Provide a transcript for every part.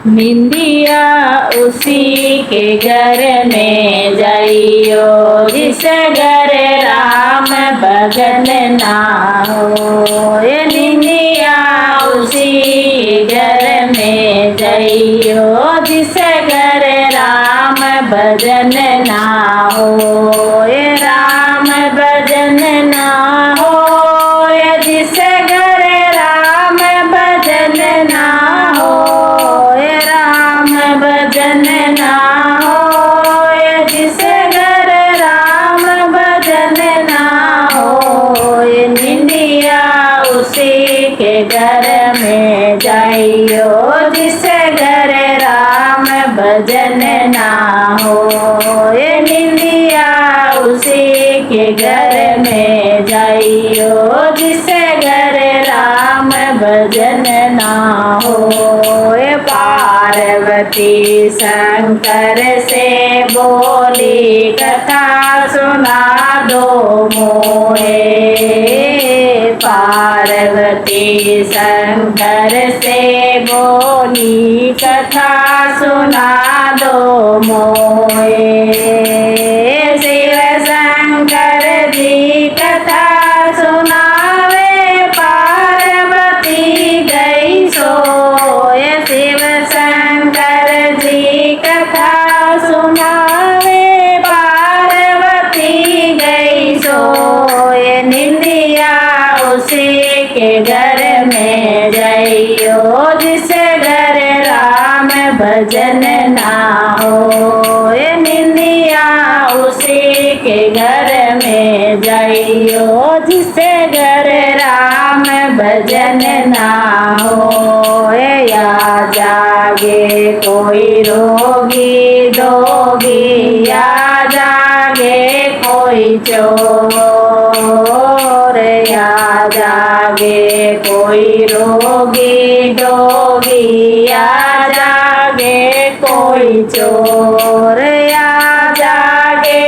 निंदिया उसी के घर में जाइयो, जिस घर राम भजन ना हो। ये निंदिया उसी घर में जाइयो, जिस घर राम भजन ना हो। ये राम भजन ना हो, ये जिस घर राम भजन ना हो। ये राम भजन ना हो, ये जिस घर राम भजन ना हो। ये निंदिया उसी के घर में जाइयो, जिस घर राम भजन ना हो। ये निंदिया उसी के घर में जाइयो, जिस घर राम भजन ना हो। ये पार्वती शंकर से बोली कथा सुना दो मोहे। पार्वती शंकर से बोली कथा सुना दो मोहे। शिव शंकर जी कथा सुनावे, पार्वती गई सोए। शिव शंकर जी कथा सुनावे, पार्वती गई सोए। निंदिया उसी के घर में जाइयो, जिस घर राम भजन ना हो। ये निंदिया उसी के घर में जाइयो, जिस घर राम भजन ना हो। या जागे कोई रोगी दोगी, या जागे कोई चोर। या जागे कोई रोगी दोगी, या जागे कोई चोर। या जागे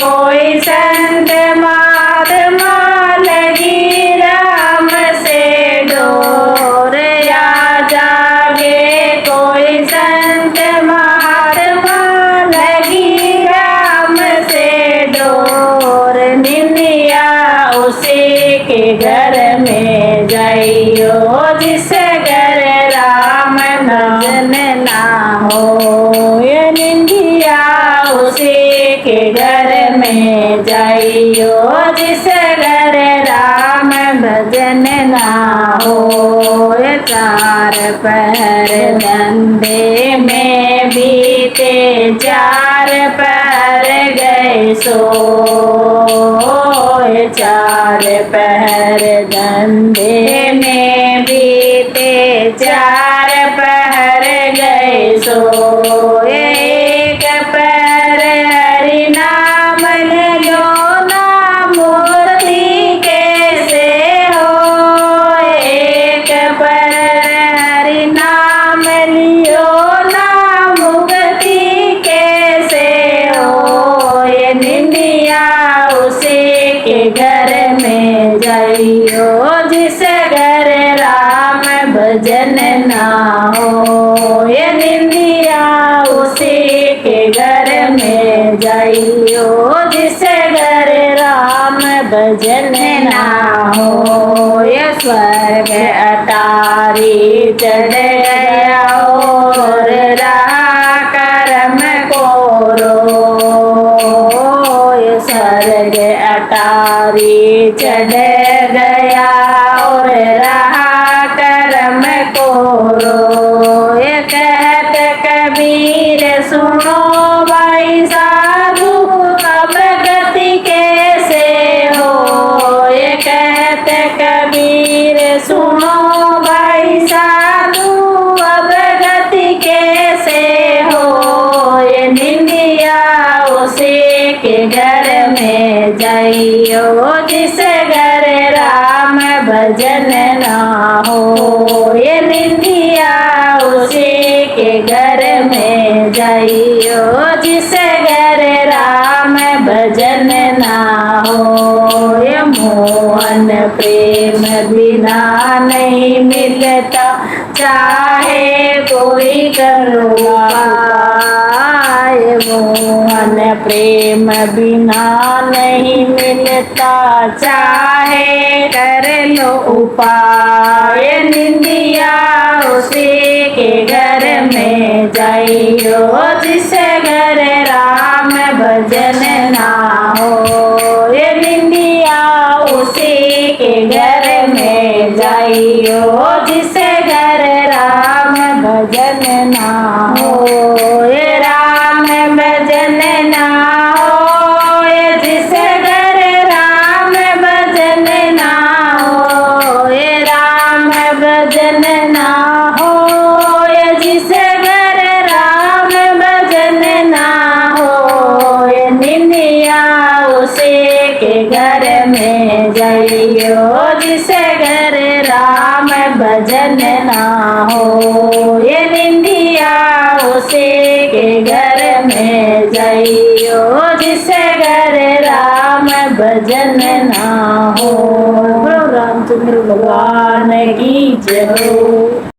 कोई संत महात्मा लगी राम से डोर। या जागे कोई संत महात्मा लगी राम से डोर। निंदिया उसी के घर में जाइयो, जिस घर राम भजन ना हो। ये निंदिया उसी के घर में जाइयो, जिस घर राम भजन ना हो। ये चार पहर धंधे में बीते, चार पहर गए सो। चार पहर धंधे में बीते, चार पहर गए सो। एक पहर हरि नाम लो ना, मूर्ति कैसे हो। एक पहर हरि नाम लियो ना, मुक्ति कैसे हो। ये निंदिया उसी के घर में जाइयो, जिस घर राम भजन ना हो। ये निंदिया उसी के घर में जाइयो, जिस घर राम भजन ना हो। ये स्वर्ग अटारी चढ़ गया और रहा कर्म कोरो। ये स्वर्ग अटारी चढ़ गया और रहा कर्म कोरो। ये कहत कबीर सुनो भाई साधु, अब गति कैसे हो। ये कहत कबीर सुनो भाई साधु, अब गति कैसे हो। ये निंदिया उसी के घर में जाइयो, जिस घर राम भजन ना हो। ये निंदिया उसी के घर में जाइयो, जिस घर राम भजन ना हो। ये मोहन प्रेम बिना नहीं मिलता, चाहे को कोई करो उपाय। मोहन प्रेम बिना नहीं मिलता, चाहे कर लो उपाय। निंदिया उसी के घर में जाइयो, जिसे घर राम भजन ना हो। ये निंदिया उसी के घर में जाइयो, जिसे घर राम भजन ना हो। ये राम भजन ना हो, ये जिसे घर राम भजन ना हो। ये राम भजन ना हो, ये जिसे घर राम भजन ना हो। ये निंदिया उसी के घर में जाइयो, जिसे घर राम भजन ना हो। ये निंदिया उसी के घर में जाइयो, जिसे घर राम भजन ना हो। बोलो रामचंद्र भगवान की जय हो।